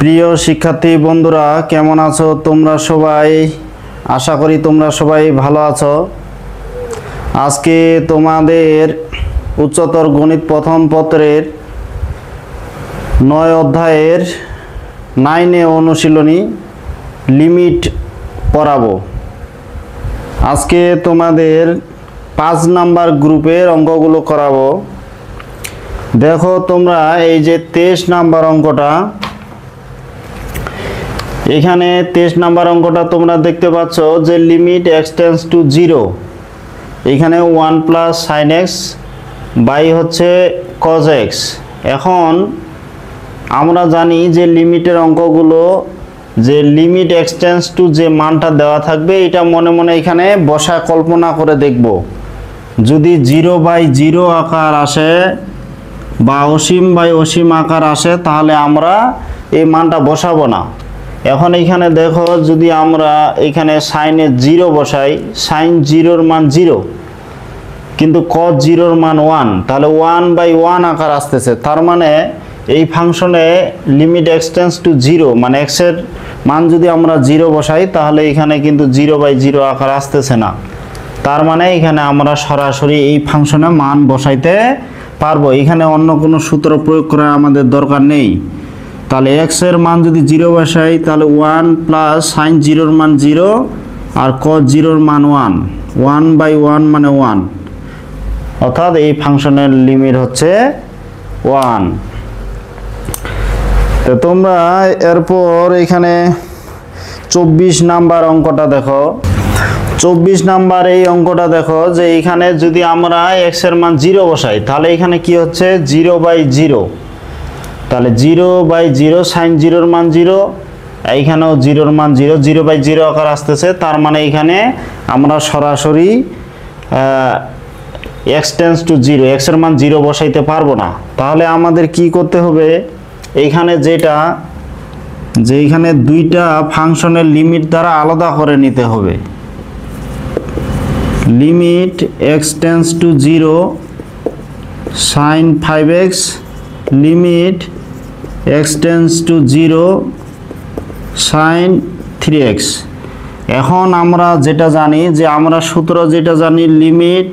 প্রিয় শিক্ষার্থী বন্ধুরা, কেমন আছো তোমরা সবাই? আশা করি তোমরা সবাই ভালো আছো। আজকে তোমাদের উচ্চতর গণিত প্রথম পত্রের 9 অধ্যায়ের 9 অনুশীলনী লিমিট পড়াবো। আজকে তোমাদের 5 নাম্বার গ্রুপের অঙ্কগুলো করাবো। দেখো তোমরা এই যে 23 নাম্বার অঙ্কটা, এখানে 23 নাম্বার অঙ্কটা তোমরা দেখতে পাচ্ছ যে লিমিট x টেন্ডস টু 0, এখানে 1 প্লাস সাইন এক্স বাই হচ্ছে কজ এক্স। এখন আমরা জানি যে লিমিটের অঙ্কগুলো যে লিমিট x টেন্ডস টু যে মানটা দেওয়া থাকবে এটা মনে মনে এখানে বসা কল্পনা করে দেখব। যদি 0/0 আকার আসে বা অসীম বাই অসীম আকার আসে তাহলে আমরা এই মানটা বসাবো না। এখন এখানে দেখো যদি আমরা এখানে সাইনে 0 বসাই, সাইন 0-র মান 0 কিন্তু কজ 0-র মান 1, তাহলে 1/1 আকার আসতেছে। তার মানে এই ফাংশনে লিমিট x টেন্ডস টু 0 মানে x এর মান যদি আমরা 0 বসাই তাহলে এখানে কিন্তু 0/0 আকার আসতেছে না। তার মানে এখানে আমরা সরাসরি এই ফাংশনে মান বসাইতে পারবো, এখানে অন্য কোনো সূত্র প্রয়োগ করার আমাদের দরকার নেই। তাহলে x এর মান যদি 0 বসাই তাহলে 1 প্লাস সাইন 0-র মান 0 আর cos 0-র মান 1, 1/1 মানে 1, অর্থাৎ এই ফাংশনের লিমিট হচ্ছে 1। তো তোমরা এরপর এখানে 24 নাম্বার অঙ্কটা দেখো। 24 নাম্বার এই অঙ্কটা দেখো যে এখানে যদি আমরা x এর মান 0 বসাই তাহলে এখানে কি হচ্ছে 0/0, তাহলে 0/0 সাইন 0-র মান 0, এইখানেও 0-র মান 0, 0/0 আকার আসতেছে। তার মানে এখানে আমরা সরাসরি x টেন্ডস টু 0, x এর মান 0 বসাইতে পারবো না। তাহলে আমাদের কি করতে হবে, এইখানে এইখানে দুইটা ফাংশনের লিমিট দ্বারা আলাদা করে নিতে হবে। Limit x tends to 0 sine 5x, limit x tends to 0 sine 3x। এখন আমরা যেটা জানি যে আমরা সূত্র যেটা জানি limit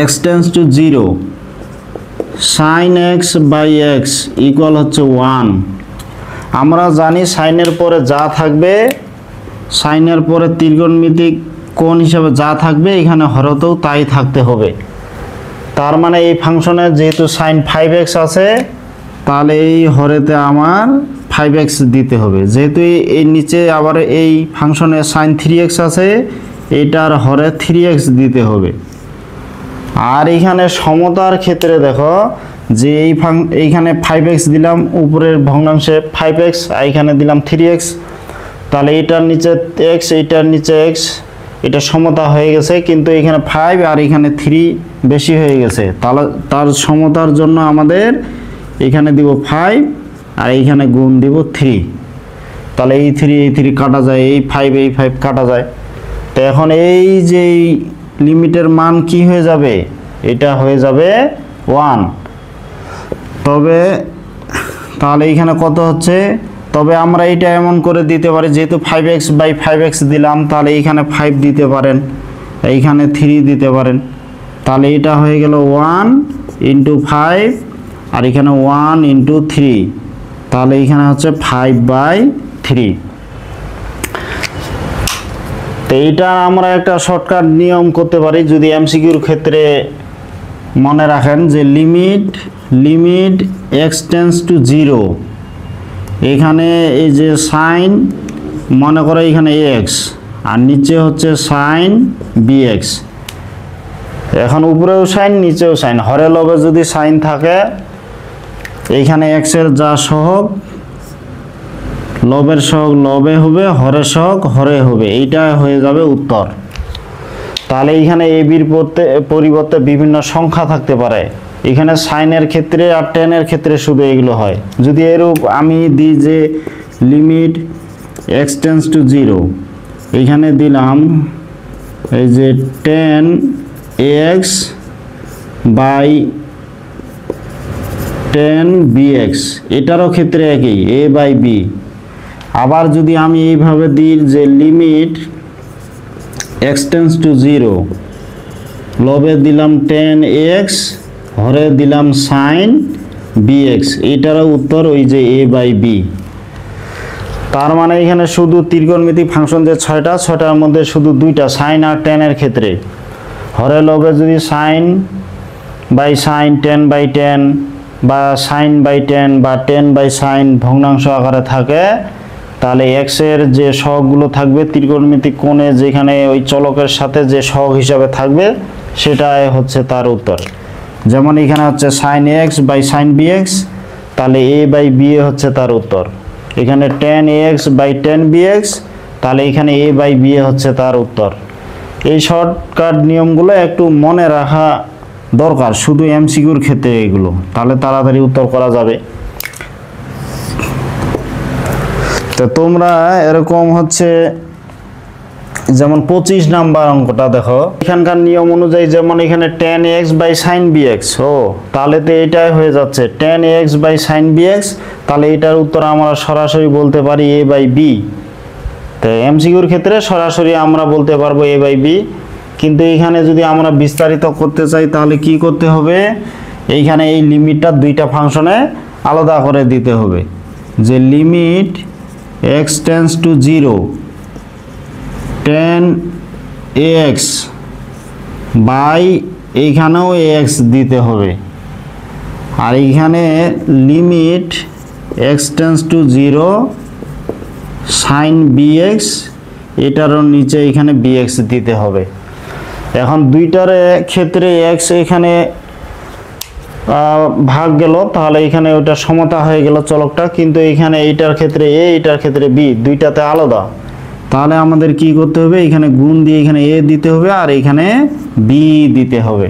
x tends to 0 sine x by x equal হচ্ছে 1। আমরা জানি সাইনের পরে যা থাকবে, সাইনের পরে ত্রিকোণমিতিক কোণ হিসাবে যা থাকবে এখানে হরতেও তাই থাকতে হবে। তার মানে এই ফাংশনে যেহেতু সাইন 5x আছে তাহলে এই হরেতে আমার 5x দিতে হবে। যেহেতু এই নিচে আবার এই ফাংশনে সাইন 3x আছে, এটার হরে 3x দিতে হবে। আর এইখানে সমতার ক্ষেত্রে দেখো যে এইখানে 5x দিলাম, উপরের ভগ্নাংশে 5x, এইখানে দিলাম 3x, তাহলে এটার নিচে x, এইটার নিচে x, এটা সমতা হয়ে গেছে। কিন্তু এখানে 5 আর এখানে 3 বেশি হয়ে গেছে, তাহলে তার সমতার জন্য আমাদের এখানে দিব 5 আর এইখানে গুণ দিব 3। তাহলে এই 3 কাটা যায়, এই 5 কাটা যায়। তো এখন এই যে লিমিটের মান কি হয়ে যাবে, এটা হয়ে যাবে 1। তবে তাহলে এইখানে কত হচ্ছে, তবে আমরা এটা এমন করে দিতে পারি যেহেতু 5x/5x দিলাম তাহলে এইখানে 5 দিতে পারেন, এইখানে 3 দিতে পারেন। তাহলে এটা হয়ে গেল 1 × 5 আর এখানে 1 × 3, তাহলে এইখানে হচ্ছে 5/3। তো এইটা আমরা একটা শর্টকাট নিয়ম করতে পারি যদি এমসিকিউর ক্ষেত্রে মনে রাখেন যে লিমিট x টেন্ডস টু 0, এখানে এই যে সাইন মনে করো এখানে x আর নিচে হচ্ছে সাইন bx। এখন উপরেও সাইন নিচেও সাইন, হরে লবে যদি সাইন থাকে এইখানে x এর যা সহগ লবের সহগ লবে হবে, হরের সহগ হরে হবে, এইটা হয়ে যাবে উত্তর। তাহলে এইখানে এবির পরিবর্তে বিভিন্ন সংখ্যা থাকতে পারে, এখানে সাইনের ক্ষেত্রে আর টেনের ক্ষেত্রে শুধু এগুলো হয়। যদি এরূপ আমি দিই যে লিমিট x টেন্ডস টু 0, এইখানে দিলাম এই যে 10x/, টেন বিএক্স, এটারও ক্ষেত্রে একই এ বাই বি। আবার যদি আমি এইভাবে দিই যে limit x tends to zero, লবে দিলাম টেন এক্স, হরে দিলাম সাইন বিএক্স, এটারও উত্তর ওই যে এ বাই বি। তার মানে এখানে শুধু ত্রিকোণমিতিক ফাংশন যে ছয়টার মধ্যে শুধু দুইটা, সাইন আর টেনের ক্ষেত্রে। হরে লবে যদি sine by sine, tan by tan বা সাইন বাই টেন বা টেন বাই সাইন ভগ্নাংশ আকারে থাকে, তাহলে এক্সের যে সহগগুলো থাকবে ত্রিকোণমিতিক কোণে যেখানে ওই চলকের সাথে যে সহগ হিসাবে থাকবে সেটাই হচ্ছে তার উত্তর। যেমন এখানে হচ্ছে sine x by sine bx, তাহলে এ বাই বি হচ্ছে তার উত্তর। এখানে tan x by tan bx, তাহলে এখানে এ বাই বি হচ্ছে তার উত্তর। এই শর্টকাট নিয়মগুলো একটু মনে রাখা দরকার, শুধু এমসিকিউর ক্ষেত্রে এগুলো, তাহলে তাড়াতাড়ি উত্তর করা যাবে। তো তোমরা এরকম হচ্ছে যেমন 25 নাম্বার অঙ্কটা দেখো, এখানকার নিয়ম অনুযায়ী যেমন এখানে tan x by sine bx, তাহলে তো এটাই হয়ে যাচ্ছে tan x by sine bx, তাহলে এটার উত্তর আমরা সরাসরি বলতে পারি এ বাই বি। তো এমসিকিউর ক্ষেত্রে সরাসরি আমরা বলতে পারবো এ বাই বি, কিন্তু এইখানে যদি আমরা বিস্তারিত করতে চাই তাহলে কি করতে হবে, এইখানে এই লিমিটটা দুইটা ফাংশনে আলাদা করে দিতে হবে, যে limit x tends to zero tan x by এইখানেও এক্স দিতে হবে, আর এইখানে limit x tends to zero sine bx, এটারও নিচে এখানে বিএক্স দিতে হবে। এখন দুইটার ক্ষেত্রে এক্স এখানে ভাগ গেল, তাহলে এখানে ওটা সমতা হয়ে গেল চলকটা, কিন্তু এখানে এইটার ক্ষেত্রে এ, এইটার ক্ষেত্রে বি, দুইটাতে আলাদা। তাহলে আমাদের কি করতে হবে, এখানে গুণ দিয়ে এখানে এ দিতে হবে আর এখানে বি দিতে হবে।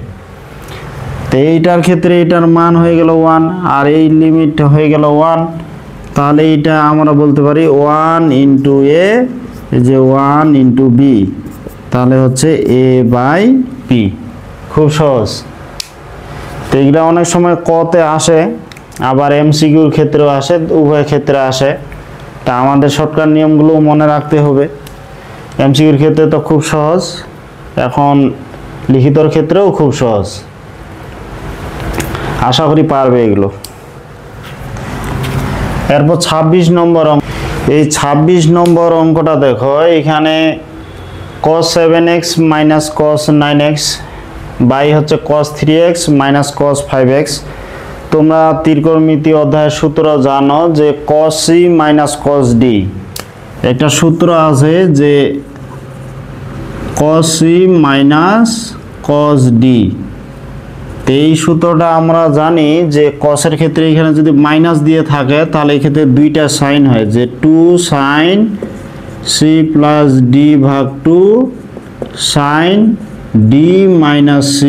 তো এইটার ক্ষেত্রে এটার মান হয়ে গেল 1 আর এই লিমিট হয়ে গেল 1, তাহলে এটা আমরা বলতে পারি 1 ইন্টু এ, যে 1 ইন্টু বি, তাহলে হচ্ছে এ বাই পি। খুব সহজ। তো এগুলো অনেক সময় কতে আসে, আবার এমসিকিউর ক্ষেত্রেও আসে, উভয় ক্ষেত্রে আসে। তা আমাদের শর্টকাট নিয়মগুলো মনে রাখতে হবে। এমসিকিউর ক্ষেত্রে তো খুব সহজ, এখন লিখিতর ক্ষেত্রেও খুব সহজ। আশা করি পারবে এগুলো। এরপর 26 নম্বর অঙ্ক। এই 26 নম্বর অঙ্কটা দেখো, এখানে cos 7x minus cos 9x by হচ্ছে cos 3x minus cos 5x। তোমরা ত্রিকোণমিতি অধ্যায়ের সূত্র জানো যে cos c minus cos d, একটা সূত্র আছে যে cos c minus cos d। এই সূত্রটা আমরা জানি যে cos এর ক্ষেত্রে এখানে যদি মাইনাস দিয়ে থাকে তাহলে এই ক্ষেত্রে দুইটা সাইন হয়, যে 2 sin c প্লাস d ভাগ 2 sin d মাইনাস c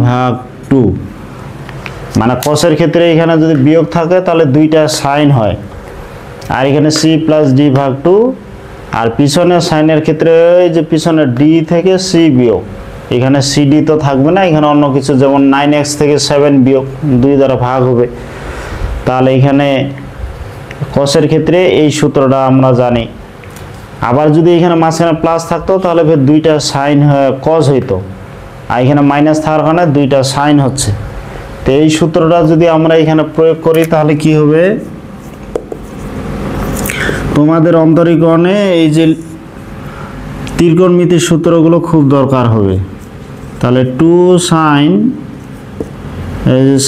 ভাগ 2। মানে cos এর ক্ষেত্রে এখানে যদি বিয়োগ থাকে তাহলে দুইটা সাইন হয়, আর এখানে c প্লাস d ভাগ 2, আর পিছনে সাইনের ক্ষেত্রে এই যে পিছনে d থেকে c বিয়োগ, এখানে cd তো থাকবে না, এখানে অন্য কিছু, যেমন 9x থেকে 7 বিয়োগ 2 দ্বারা ভাগ হবে। তাহলে এখানে cos এর ক্ষেত্রে এই সূত্রটা আমরা জানি। আবার যদি এখানে মাঝখানে প্লাস থাকতো তাহলে ফের দুইটা সাইন cos হইতো, আর এখানে মাইনাস থাকার কারণে দুইটা সাইন হচ্ছে। তো এই সূত্রটা যদি আমরা এখানে প্রয়োগ করি তাহলে কি হবে, তোমাদের অন্তরীকরণে এই যে ত্রিকোণমিতির সূত্রগুলো খুব দরকার হবে। তাহলে 2 sin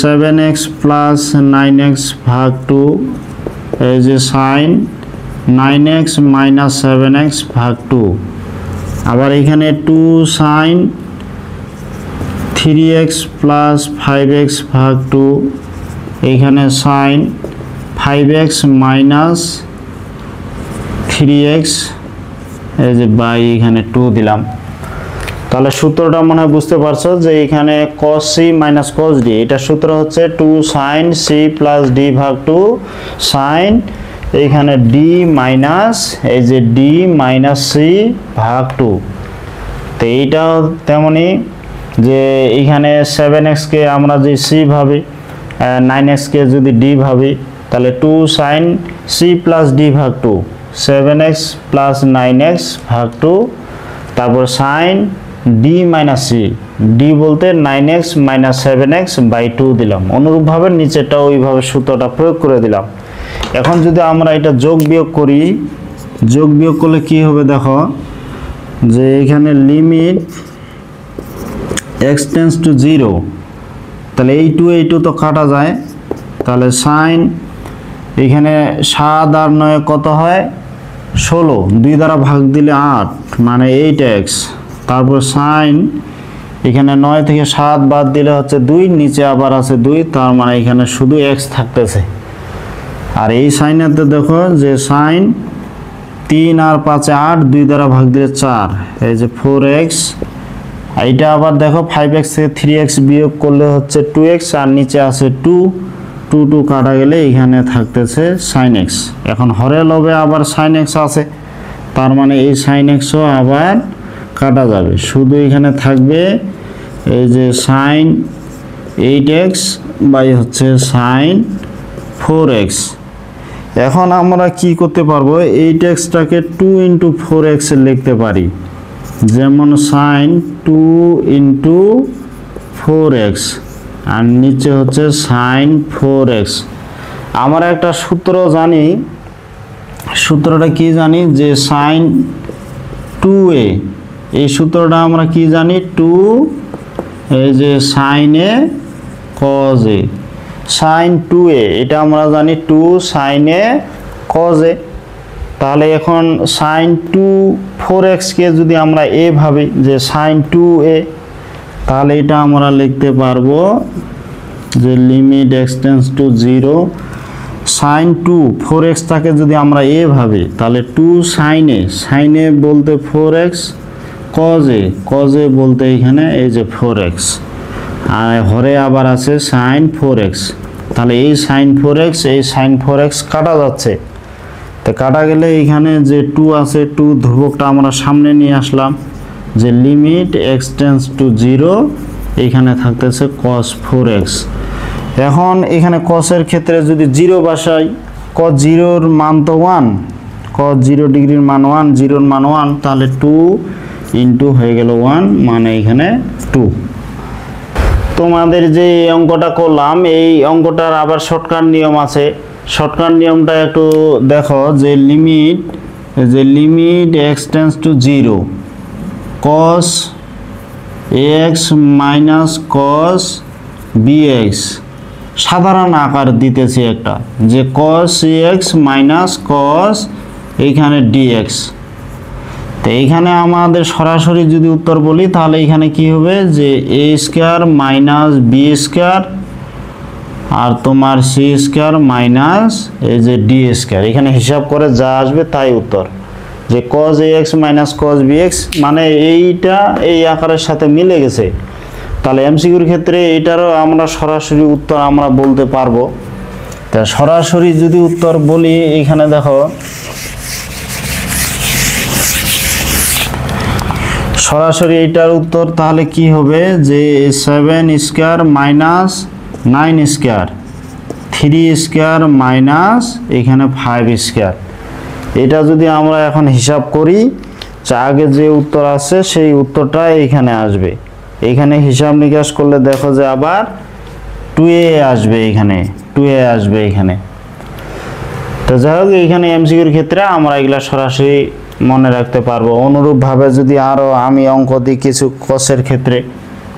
7x প্লাস 9x ভাগ 2, এই যে sin 9x মাইনাস 7x ভাগ 2। আবার এখানে 2 sin 3x প্লাস 5x ভাগ 2, এইখানে sin 5x মাইনাস 3x, এই যে বাই এখানে 2 দিলাম। তাহলে সূত্রটা মনে হয় বুঝতে পারছো যে এখানে cos c minus cos d, এটা সূত্র হচ্ছে 2 sin c প্লাস d ভাগ 2 sin এইখানে d মাইনাস এই যে d মাইনাস c ভাগ 2। তো এইটাও তেমনি যে এইখানে 7x কে আমরা যে c ভাবে, 9x কে যদি d ভাবি তাহলে 2 sin c প্লাস d ভাগ 2 7x প্লাস 9x ভাগ 2 তারপর sin d minus c d বলতে 9x মাইনাস 7x বাই 2 দিলাম। অনুরূপভাবে নিচেটা ওইভাবে সূত্রটা প্রয়োগ করে দিলাম। এখন যদি আমরা এটা যোগ বিয়োগ করি, যোগ বিয়োগ করলে কি হবে দেখো, যে এখানে লিমিট x টেন্ডস টু 0, তাহলে এই 2 তো কাটা যায়, তাহলে সাইন এখানে 7 আর 9 কত হয় 16, 2 দ্বারা ভাগ দিলে 8 মানে 8x, তারপর সাইন এখানে 9 থেকে 7 বাদ দিলে হচ্ছে 2, নিচে আবার আছে 2, তার মানে এখানে শুধু x থাকতেছে। আর এই সাইনেতে দেখো যে সাইন 3 আর 5 8, 2 দ্বারা ভাগ দিলে 4, এই যে 4x, এইটা আবার দেখো 5x থেকে 3x বিয়োগ করলে হচ্ছে 2x, আর নিচে আছে 2 কাটা গেলে এখানে থাকতেছে sin x। এখন হরে লবে আবার sin x আছে, তার মানে এই sin x ও আবার কাটা যাবে, শুধু এখানে থাকবে এই যে sin 8x বাই হচ্ছে sin 4x। এখন আমরা কি করতে পারবো, 8x টাকে 2 ইন্টু 4x লিখতে পারি, যেমন sin 2 ইন্টু 4x, আর নিচে হচ্ছে sin 4x। আমরা একটা সূত্র জানি, সূত্রটা কি জানি, যে sin 2a, এই সূত্রটা আমরা কি জানি, 2 এই যে sin a cos a, sin 2a এটা আমরা জানি 2 sin a cos a। তাহলে এখন sin 4x কে যদি আমরা a ভাবি যে sin 2a, তাহলে এটা আমরা লিখতে পারবো যে limit x tends to 0 sin 4x টাকে যদি আমরা a ভাবি তাহলে 2 sin a বলতে 4x, cos a বলতে এখানে এই যে 4x, আর হরে আবার আছে sin 4x, তাহলে এই sin 4x এই sin 4x কাটা যাচ্ছে, তো কাটা গেলে এখানে যে 2 আছে 2 ধ্রুবকটা আমরা সামনে নিয়ে আসলাম, যে লিমিট x টেন্ডস টু 0 এখানে থাকতেছে cos 4x। এখন এখানে cos এর ক্ষেত্রে যদি 0 বসাই, cos 0 এর মান তো 1, cos 0 ডিগ্রির মান 1, 0 এর মান 1, তাহলে 2 ইন্টু হয়ে গেল 1 মানে এখানে 2। তোমাদের যে অঙ্কটা করলাম এই অঙ্কটার আবার শর্টকাট নিয়ম আছে, শর্টকাট নিয়মটা একটু দেখো, যে limit x tends to 0 cos ax minus cos bx, সাধারণ আকার দিতেছি একটা, যে cos ax মাইনাস cos এইখানে dx। তো এইখানে আমাদের সরাসরি যদি উত্তর বলি তাহলে এখানে কি হবে, যে a square minus b square আর তোমার c স্কয়ার মাইনাস এই যে d স্কয়ার, এখানে হিসাব করে যা আসবে তাই উত্তর, যে cos ax minus cos bx মানে এইটা এই আকারের সাথে মিলে গেছে। তাহলে এমসিকিউর ক্ষেত্রে এটারও আমরা সরাসরি উত্তর আমরা বলতে পারবো। তা সরাসরি যদি উত্তর বলি, এখানে দেখো সরাসরি এটার উত্তর তাহলে কি হবে, যে 7 square minus 9 square, 3 square minus এখানে 5 স্কয়ার। এটা যদি আমরা এখন হিসাব করি, আগে যে উত্তর আছে সেই উত্তরটা এখানে আসবে। এখানে হিসাব নিকাশ করলে দেখো যে আবার 2a আসবে, এখানে 2a আসবে এখানে। তো যাই হোক, এইখানে এমসিকিউর ক্ষেত্রে আমরা এগুলা সরাসরি মনে রাখতে পারবো। অনুরূপভাবে যদি আরও আমি অঙ্ক দিই কিছু কসের ক্ষেত্রে,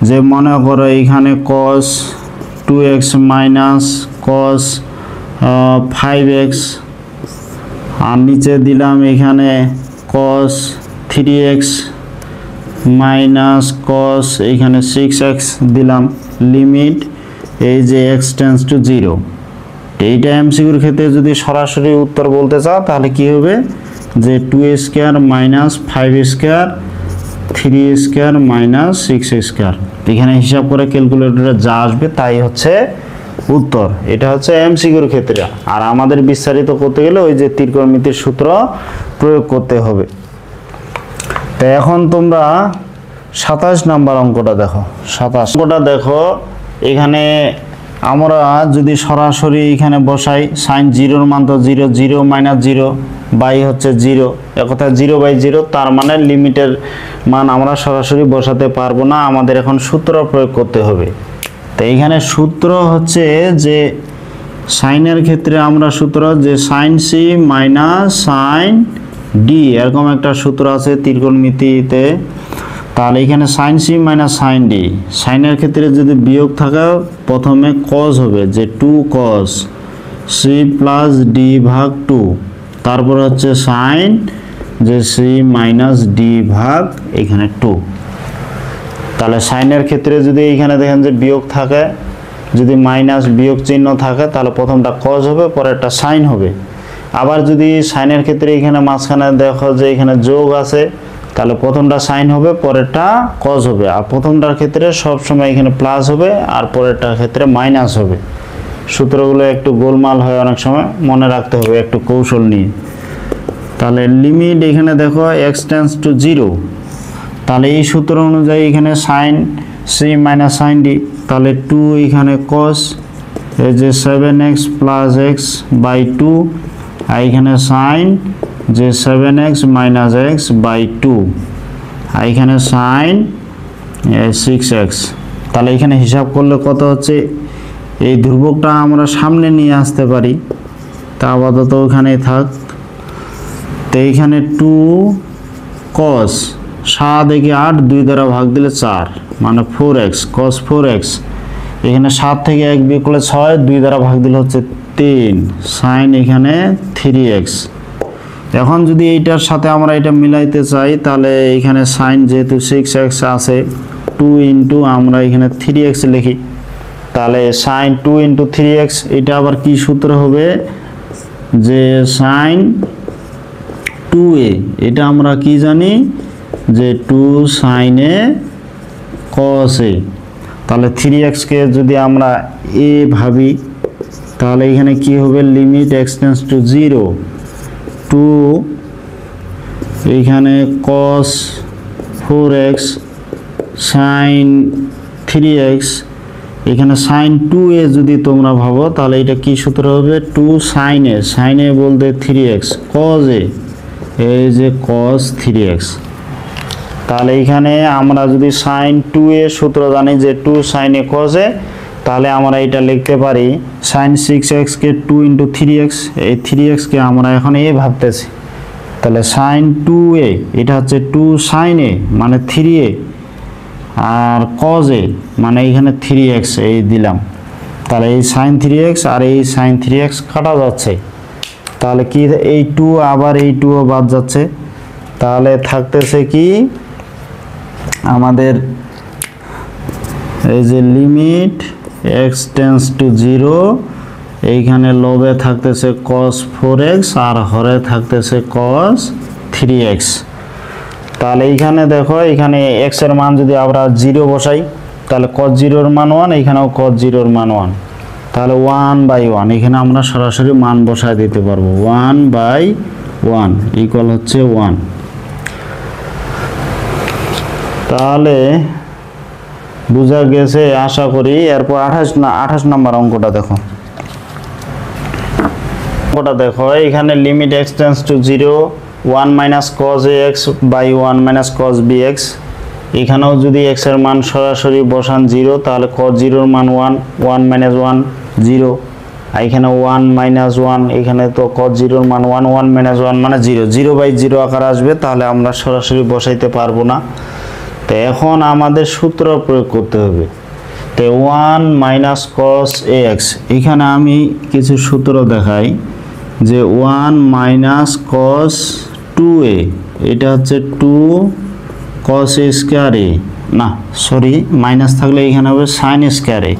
যে মনে করো এইখানে cos 2x minus cos 5x, আর নিচে দিলাম এখানে cos 3x মাইনাস cos এইখানে 6x দিলাম, লিমিট এই যে x টেন্ডস টু 0। এইটা এমসিকিউর ক্ষেত্রে যদি সরাসরি উত্তর বলতে চাও তাহলে কি হবে, যে 2a square minus 5 square 3 square minus 6 square, এখানে হিসাব করে ক্যালকুলেটরে যা আসবে তাই হচ্ছে উত্তর। এটা হচ্ছে এমসিকিউর ক্ষেত্রে। আর আমাদের বিস্তারিত করতে গেলে ওই যে ত্রিকোণমিতির সূত্র প্রয়োগ করতে হবে। তো এখন তোমরা 27 নাম্বার অঙ্কটা দেখো। 27 অঙ্কটা দেখো, এখানে আমরা যদি সরাসরি এখানে বসাই সাইন জিরোর মান তো zero, zero minus zero by হচ্ছে জিরো, এক কথায় জিরো বাই জিরো, তার মানে লিমিটের মান আমরা সরাসরি বসাতে পারবো না, আমাদের এখন সূত্র প্রয়োগ করতে হবে। তো এইখানে সূত্র হচ্ছে যে সাইনের ক্ষেত্রে আমরা সূত্র যে sine C minus sine D, এরকম একটা সূত্র আছে ত্রিকোণমিতিতে। তাহলে এখানে sine C minus sine D, সাইনের ক্ষেত্রে যদি বিয়োগ থাকে প্রথমে কজ হবে যে 2 কজ সি প্লাস ডি ভাগ 2, তারপর হচ্ছে সাইন যে সি মাইনাস ডি ভাগ এখানে 2। তাহলে সাইনের ক্ষেত্রে যদি এইখানে দেখেন যে বিয়োগ থাকে, যদি মাইনাস বিয়োগ চিহ্ন থাকে তাহলে প্রথমটা কজ হবে, পরেরটা সাইন হবে। আবার যদি সাইনের ক্ষেত্রে এখানে মাঝখানে দেখো যে এখানে যোগ আছে, তাহলে প্রথমটা সাইন হবে, পরেরটা কজ হবে। আর প্রথমটার ক্ষেত্রে সবসময় এখানে প্লাস হবে, আর পরেরটার ক্ষেত্রে মাইনাস হবে। সূত্রগুলো একটু গোলমাল হয়, অনেক সময় মনে রাখতে হবে একটু কৌশল নিয়ে। তাহলে লিমিট এখানে দেখো x টেন্ডস টু 0, তাহলে এই সূত্র অনুযায়ী এখানে sine C minus sine D, তাহলে 2 এখানে কস এই যে 7x প্লাস এক্স বাই 2, আর এখানে সাইন যে 7x মাইনাস এক্স বাই 2, আর এখানে সাইন 6x। তাহলে এখানে হিসাব করলে কত হচ্ছে, এই ধ্রুবকটা আমরা সামনে নিয়ে আসতে পারি, তা আপাতত ওখানেই থাক। তো এইখানে 2 cos 7 থেকে 8 2 দ্বারা ভাগ দিলে 4 মানে 4x cos 4x, এখানে 7 থেকে 1 বিয়োগ করলে 6, 2 দ্বারা ভাগ দিলে হচ্ছে 3 sin এখানে 3x। এখন যদি এইটার সাথে আমরা এটা মিলাইতে চাই, তাহলে এখানে sin যেহেতু 6x আছে 2 ইনটু আমরা এখানে 3x লিখি, তাহলে sin 2 ইনটু 3x, এটা আবার কি সূত্র হবে যে sin 2a, এটা আমরা কি জানি যে 2 sin a cos a। তাহলে 3x কে যদি আমরা a ভাবি, তাহলে এখানে কি হবে লিমিট x টেন্ডস টু 0 2 এখানে cos 4x sin 3x, এখানে sin 2a যদি তোমরা ভাবো, তাহলে এটা কি সূত্র হবে 2 sin a, sin a বলতে 3x cos a, এই যে cos 3x। তাহলে এখানে আমরা যদি sin 2a সূত্র জানি যে 2 sin a cos a, তাহলে আমরা এটা লিখতে পারি sin 6x কে 2 ইনটু 3x, এই 3x কে আমরা এখন a ভাবতেছি, তাহলে sin 2a এটা হচ্ছে 2 sin a মানে 3a, আর cos a মানে এখানে 3x এই দিলাম, তাহলে এই sin 3x আর এই sin 3x কাটা যাচ্ছে, তাহলে কি এই 2 আবার এই 2 বাদ যাচ্ছে, তাহলে থাকতেছে কি আমাদের এই যে লিমিট x টেন্ডস টু 0, এইখানে লবে থাকতেছে cos 4x আর হরে থাকতেছে cos 3x। তাহলে এইখানে দেখো এখানে x এর মান যদি আমরা 0 বসাই, তাহলে cos 0 এর মান 1, এখানেও cos 0 এর মান 1, তাহলে 1/1 এখানে আমরা সরাসরি মান বসায় দিতে পারবো, 1/1 ইকুয়াল হচ্ছে 1। তাহলে বুঝা গেছে আশা করি। এরপর 28 নম্বর অঙ্কটা দেখো, এখানে limit x tends to 0 1 minus cos ax by 1 minus cos bx, এখানেও যদি x এর মান সরাসরি বসান 0, তাহলে cos 0 এর মান 1, 1 মাইনাস 1 0, আর এখানে 1 মাইনাস 1, এখানে তো cos 0 এর মান 1, 1 মাইনাস 1 মানে 0, 0/0 আকার আসবে, তাহলে আমরা সরাসরি বসাইতে পারবো না। তো এখন আমাদের সূত্র প্রয়োগ করতে হবে। তো 1 মাইনাস cos ax, এখানে আমি কিছু সূত্র দেখাই যে 1 মাইনাস cos 2a, এটা হচ্ছে 2 cos a স্কয়ার a, না সরি মাইনাস থাকলে এখানে হবে sin স্কয়ার a,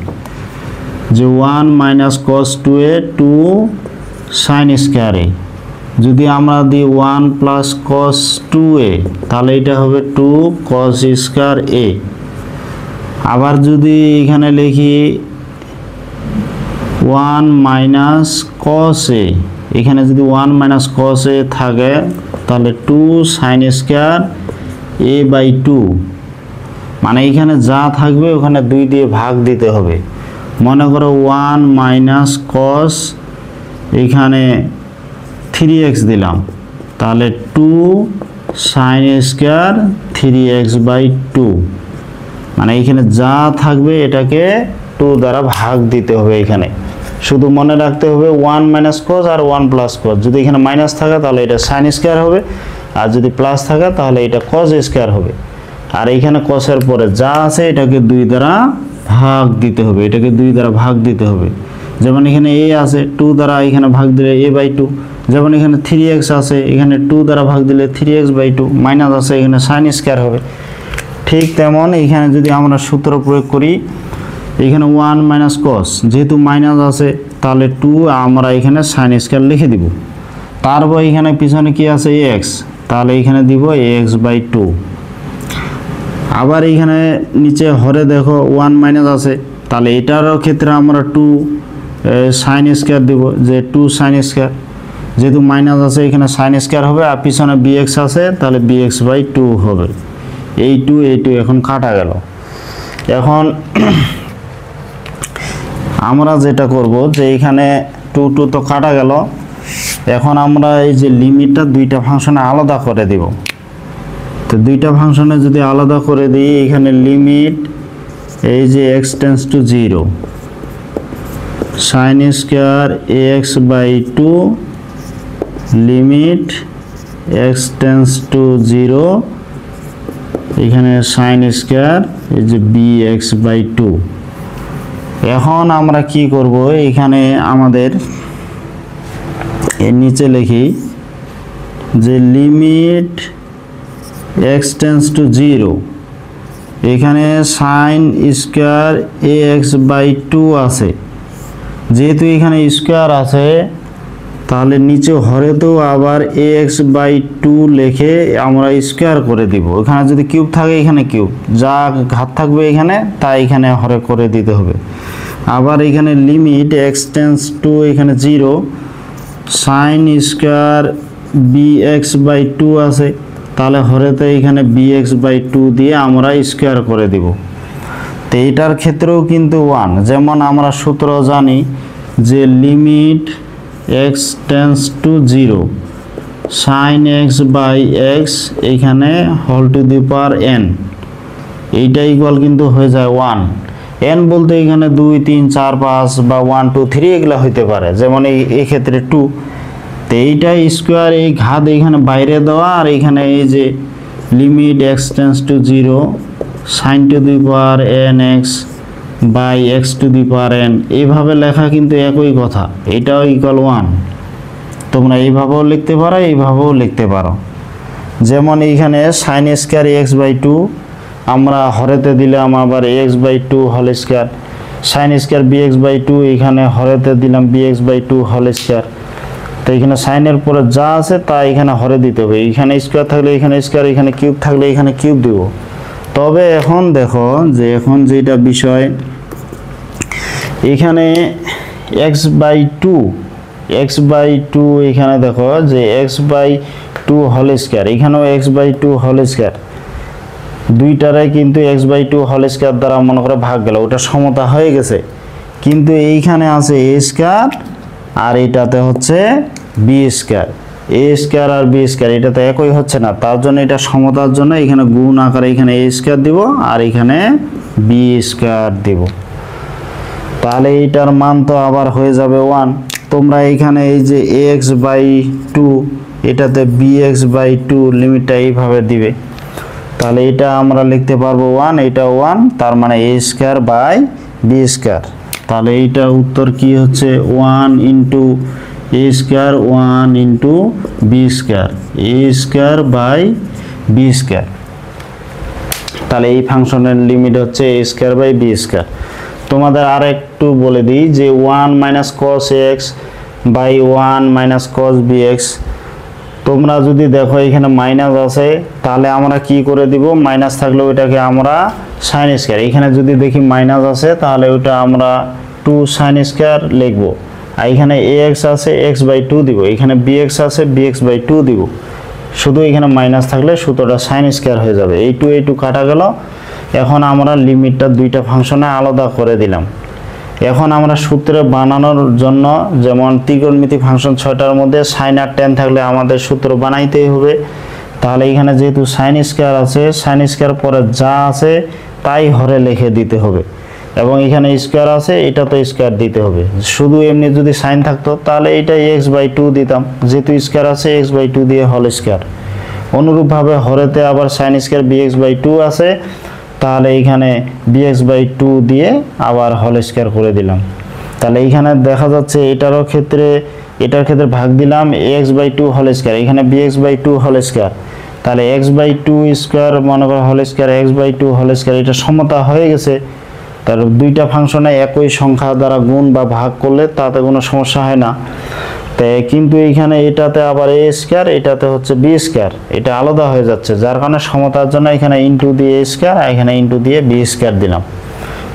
যে 1 minus cos 2a 2 sin square a, যদি আমরা দিই 1 প্লাস cos 2a, তাহলে এটা হবে 2 cos স্কয়ার a। আবার যদি এখানে লিখি 1 মাইনাস cos a, এখানে যদি 1 মাইনাস cos a থাকে, তাহলে 2 sin স্কয়ার a বাই 2, মানে এখানে যা থাকবে ওখানে 2 দিয়ে ভাগ দিতে হবে, মনে করো 1 মাইনাস কস এখানে 3x দিলাম, তাহলে 2 সাইন স্কয়ার 3x/2, মানে এখানে যা থাকবে এটাকে 2 দ্বারা ভাগ দিতে হবে। এখানে শুধু মনে রাখতে হবে 1 মাইনাস কস আর 1 প্লাস কস, যদি এখানে মাইনাস থাকে তাহলে এটা সাইন স্কয়ার হবে, আর যদি প্লাস থাকে তাহলে এটা কস স্কয়ার হবে। আর এইখানে কসের পরে যা আছে এটাকে 2 দ্বারা ভাগ দিতে হবে, এটাকে 2 দ্বারা ভাগ দিতে হবে। যেমন এখানে a আছে 2 দ্বারা এখানে ভাগ দিলে a/2, যেমন এখানে 3x আছে এখানে 2 দ্বারা ভাগ দিলে 3x/2, মাইনাস আছে এখানে সাইন স্কয়ার হবে। ঠিক তেমন এখানে যদি আমরা সূত্র প্রয়োগ করি, এখানে 1 মাইনাস কস, যেহেতু মাইনাস আছে তাহলে 2 আমরা এখানে সাইন স্কয়ার লিখে দিব। তারপর এখানে পিছনে কি আছে x, তাহলে এখানে দিব ax/2। আবার এখানে নিচে হরে দেখো 1 মাইনাস আছে, তাহলে এটারও ক্ষেত্রে আমরা 2 সাইন স্কয়ার দিব, যে 2 সাইন স্কয়ার, যেহেতু মাইনাস আছে এখানে সাইন স্কয়ার হবে, আর পিছনে bx আছে তাহলে bx/2 হবে। এই 2 এখন কাটা গেল। এখন আমরা যেটা করব যে এখানে 2 তো কাটা গেল, এখন আমরা এই যে লিমিটটা দুইটা ফাংশনে আলাদা করে দিব। তো দুইটা ফাংশনে যদি আলাদা করে দিই, এখানে লিমিট এই যে x tends to 0 sine square ax/2 limit x tends to 0 এখানে সাইন স্কয়ার এই যে bx/2। এখন আমরা কি করব, এখানে আমাদের এর নিচে লিখি যে লিমিট x টেন্ডস টু 0 এখানে সাইন স্কয়ার ax/2 আছে, যেহেতু এখানে স্কয়ার আছে তাহলে নিচে হরেতেও আবার ax/2 লিখে আমরা স্কয়ার করে দিব। এখানে যদি কিউব থাকে এখানে কিউব, যা ঘাত থাকবে এখানে তা এখানে হরে করে দিতে হবে। আবার এখানে লিমিট x টেন্ডস টু এখানে 0 সাইন স্কয়ার bx/2 আছে, তাহলে হরেতে এখানে bx/2 দিয়ে আমরা স্কয়ার করে দিব। তো এটার ক্ষেত্রেও কিন্তু 1, যেমন আমরা সূত্র জানি যে limit x tends to 0 sine x/x এখানে whole to the power n, এইটা ইকুয়াল কিন্তু হয়ে যায় 1। n বলতে এখানে 2 3 4 5 বা 1 2 3 এগুলা হইতে পারে, যেমন এই ক্ষেত্রে 2। তো এইটা স্কয়ার এই ঘাত এখানে বাইরে দেওয়া, আর এখানে এই যে limit x tends to 0 sine to the power nx by x to the power n, এইভাবে লেখা কিন্তু একই কথা, এটাও ইকুয়াল 1। তোমরা এইভাবেও লিখতে পারো, এইভাবেও লিখতে পারো। যেমন এইখানে সাইন স্কয়ার ax/2 আমরা হরেতে দিলাম আবার ax/2 whole square, sine square bx/2 এখানে হরেতে দিলাম bx/2 হোল স্কয়ার। তো এখানে সাইনের পরে যা আছে তা এখানে হরে দিতে হবে, এখানে স্কয়ার থাকলে এখানে স্কয়ার, এখানে কিউব থাকলে এখানে কিউব দিব। তবে এখন দেখো যে এখন যেটা বিষয়, এখানে x/2 এখানে দেখো যে x/2 হোল স্কয়ার, এখানেও x/2 হোল স্কয়ার, দুইটারে কিন্তু x/2 হোল স্কয়ার দ্বারা মনে করে ভাগ গেল, ওটা সমতা হয়ে গেছে। কিন্তু এইখানে আছে a স্কয়ার আর এটাতে হচ্ছে b স্কয়ার, a স্কয়ার আর b স্কয়ার এটাতে একই হচ্ছে না, তার জন্য এটা সমতার জন্য এখানে গুণ আকারে এখানে a স্কয়ার দিব আর এখানে b স্কয়ার দিব। তাহলে এইটার মান তো আবার হয়ে যাবে 1। তোমরা এখানে এই যে ax/2 এটাতে bx/2 লিমিটটা এইভাবে দিবে, তাহলে এটা আমরা লিখতে পারবো 1, এটা 1, তার মানে a square by b square. তাহলে এইটার উত্তর কি হচ্ছে 1 into a square 1 into b square, a square by b square. তাহলে এই ফাংশনের লিমিট হচ্ছে a square by b square. তোমাদের আর একটু বলে দিই যে 1 minus cos x by 1 minus cos bx, তোমরা যদি দেখো এখানে মাইনাস আছে তাহলে আমরা কি করে দিব, মাইনাস থাকলে ওইটাকে আমরা সাইন স্কয়ার, এখানে যদি দেখি মাইনাস আছে তাহলে ওটা আমরা 2 সাইন স্কয়ার লিখবো, আর এখানে ax আছে x/2 দিব, এখানে bx আছে bx/2 দিব। শুধু এখানে মাইনাস থাকলে সূত্রটা সাইন স্কয়ার হয়ে যাবে, এই 2 কাটা গেল। এখন আমরা লিমিটটা দুইটা ফাংশনে আলাদা করে দিলাম, এখন আমরা সূত্রে বানানোর জন্য যেমন ত্রিকোণমিতিক ফাংশন 6টার মধ্যে সাইন আর ট্যান থাকলে আমাদের সূত্র বানাইতেই হবে। তাহলে এখানে যেহেতু সাইন স্কয়ার আছে, সাইন স্কয়ার পরে যা আছে তাই হরে লিখে দিতে হবে, এবং এখানে স্কয়ার আছে, এটা তো স্কয়ার দিতে হবে। শুধু এমনি যদি সাইন থাকতো তাহলে এটা x/2 দিতাম, যেহেতু স্কয়ার আছে x/2 দিয়ে হোল স্কয়ার। অনুরূপভাবে হরেতে আবার সাইন স্কয়ার bx/2 আছে, তাহলে এখানে bx/2 দিয়ে আবার হোল স্কয়ার করে দিলাম। তাহলে এখানে দেখা যাচ্ছে এটার ক্ষেত্রে ভাগ দিলাম x/2 হোল স্কয়ার, এখানে bx/2 হোল স্কয়ার। তাহলে x/2 স্কয়ার মনে করো whole square, x/2 whole square, এটা সমতা হয়ে গেছে। তার দুইটা ফাংশনে একই সংখ্যা দ্বারা গুণ বা ভাগ করলে তাতে কোনো সমস্যা হয় না। তাই কিন্তু এইখানে এটাতে আবার a স্কয়ার, এটাতে হচ্ছে b স্কয়ার, এটা আলাদা হয়ে যাচ্ছে, যার কারণে সমতার জন্য এখানে ইনটু দিয়ে a স্কয়ার, এখানে ইনটু দিয়ে b স্কয়ার দিলাম।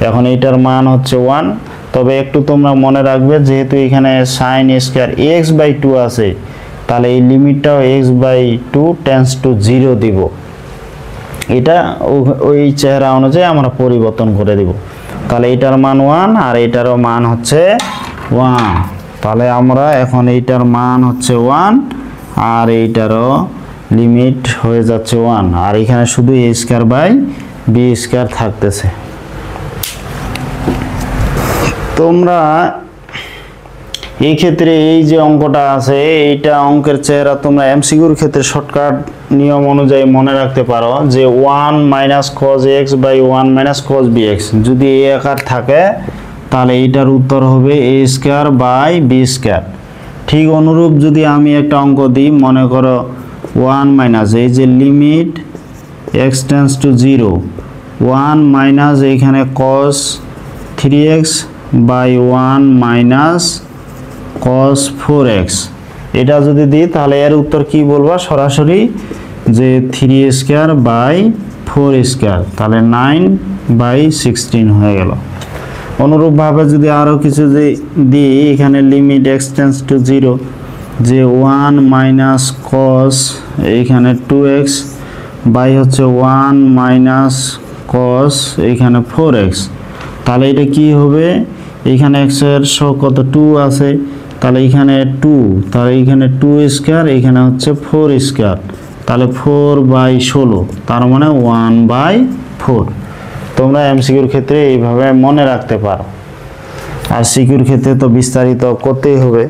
এখন এটার মান হচ্ছে 1। তবে একটু তোমরা মনে রাখবে, যেহেতু এখানে sin স্কয়ার x/2 আছে, তাহলে এই লিমিটটাও x/2 টেন্ডস টু 0 দিব। এটা ওই চেহারা অনুযায়ী আমরা পরিবর্তন করে দিব। তাহলে এটার মান 1 আর এটারও মান হচ্ছে 1। তাহলে আমরা এখন এইটার মান হচ্ছে 1 আর এইটারও লিমিট হয়ে যাচ্ছে 1, আর এখানে শুধু a square by b square থাকতেছে। তোমরা এই ক্ষেত্রে এই যে অঙ্কটা আছে, এইটা অঙ্কের চেহারা তোমরা এমসিকিউর ক্ষেত্রে শর্টকাট নিয়ম অনুযায়ী মনে রাখতে পারো যে 1 - cos x by 1 - cos bx যদি এই আকার থাকে, তাহলে এইটার উত্তর হবে a square by b square. ঠিক অনুরূপ যদি আমি একটা অঙ্ক দিই, মনে করো 1 এই যে লিমিট x টেন্ডস টু 0, 1 - এখানে cos 3x by 1 - cos 4x, এটা যদি দিই তাহলে এর উত্তর কি বলবো? সরাসরি যে 3 স্কয়ার বাই 4 স্কয়ার, তাহলে 9/16 হয়ে গেল। অনুরূপভাবে যদি আরও কিছু দিই, এখানে লিমিট x টেন্ডস টু 0, যে 1 - cos এইখানে 2x বাই হচ্ছে 1 - cos এইখানে 4x, তাহলে এটা কি হবে? এইখানে x এর সহ কত 2 আছে, তাহলে এখানে 2, তাহলে এখানে 2 স্কয়ার, এখানে হচ্ছে 4 স্কয়ার, তাহলে 4/16, তার মানে 1/4। তোমরা এমসিকিউর ক্ষেত্রে এইভাবে মনে রাখতে পারো, আর সিকিউর ক্ষেত্রে তো বিস্তারিত করতেই হবে।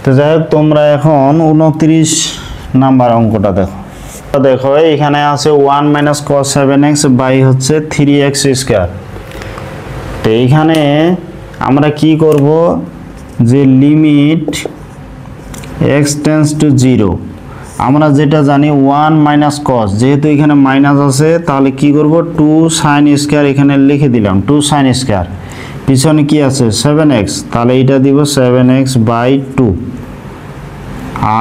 তো যাই হোক, তোমরা এখন 29 নাম্বার অঙ্কটা দেখো। এখানে আছে 1 - cos 7x বাই হচ্ছে 3x স্কয়ার। তো এইখানে আমরা কি করব, যে লিমিট x টেন্ডস টু 0, আমরা যেটা জানি 1 - cos, যেহেতু এখানে মাইনাস আছে, তাহলে কি করব 2 sin স্কয়ার এখানে লিখে দিলাম, 2 sin স্কয়ার, পিছনে কি আছে 7x, তাহলে এটা দিব 7x/2,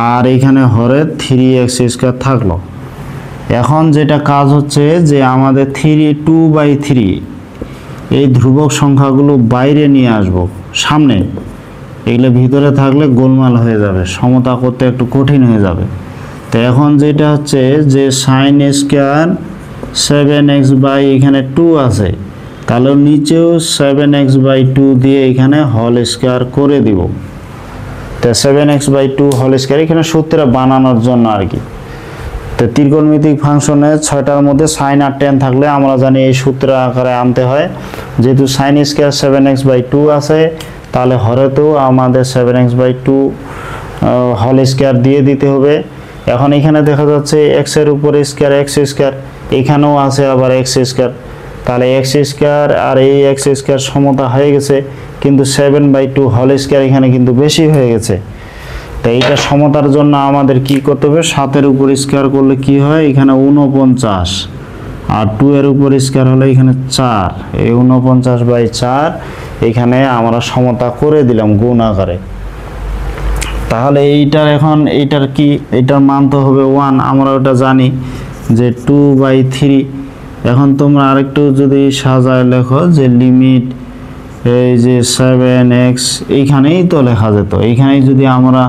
আর এখানে হরে 3x স্কয়ার থাকলো। এখন যেটা কাজ হচ্ছে যে আমাদের 2/3 এই ধ্রুবক সংখ্যাগুলো বাইরে নিয়ে আসব সামনে, এগুলো ভিতরে থাকলে গোলমাল হয়ে যাবে, সমতা করতে একটু কঠিন হয়ে যাবে। তো এখন যেটা হচ্ছে যে sin স্কয়ার 7x বাই এখানে 2 আছে, তাহলে নিচেও 7x/2 দিয়ে এখানে হোল স্কয়ার করে দিব। তো 7x/2 হোল স্কয়ার এখানে সূত্র বানানোর জন্য আর কি। তো ত্রিকোণমিতিক ফাংশনে 6টার মধ্যে সাইন আর ট্যান থাকলে আমরা জানি এই সূত্র আকারে আনতে হয়। যেহেতু সাইন স্কয়ার 7x/2 আছে, তাহলে হরেতেও আমাদের 7x/2 হোল স্কয়ার দিয়ে দিতে হবে। এখন এখানে দেখা যাচ্ছে x এর উপরে স্কয়ার x স্কয়ার, এখানেও আছে আবার x স্কয়ার, তাহলে x স্কয়ার আর এই x স্কয়ার সমতা হয়ে গেছে, কিন্তু 7/2 হোল স্কয়ার এখানে কিন্তু বেশি হয়ে গেছে। তো এইটা সমতার জন্য আমাদের কি করতে হবে, 7 এর উপর স্কয়ার করলে কি হয়, এখানে 49, আর 2 এর উপর স্কয়ার হলে এখানে 4, এই 49/4 এখানে আমরা সমতা করে দিলাম গুণ আকারে। তাহলে এইটার এখন এইটার কি, এইটার মান তো হবে 1, আমরা ওটা জানি যে 2/3। এখন তোমরা আরেকটু যদি সাজায় লেখো যে লিমিট এই যে 7x, এইখানেই তো লেখা যেত, এইখানেই যদি আমরা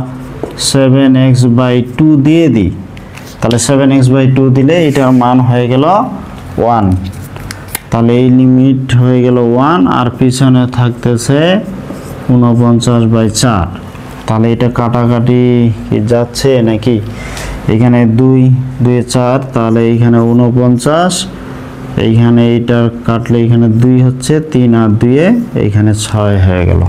7x/2 দিয়ে দিই, তাহলে 7x/2 দিলে এটার মান হয়ে গেল 1। তাহলে এই লিমিট হয়ে গেল 1 আর পিছনে থাকতেছে 49/4। তাহলে এটা কাটাকাটি কি যাচ্ছে নাকি? এখানে 2 2 4, তাহলে এইখানে 49, এইখানে এইটা কাটলে এখানে 2 হচ্ছে, 3 আর 2 এইখানে 6 হয়ে গেল।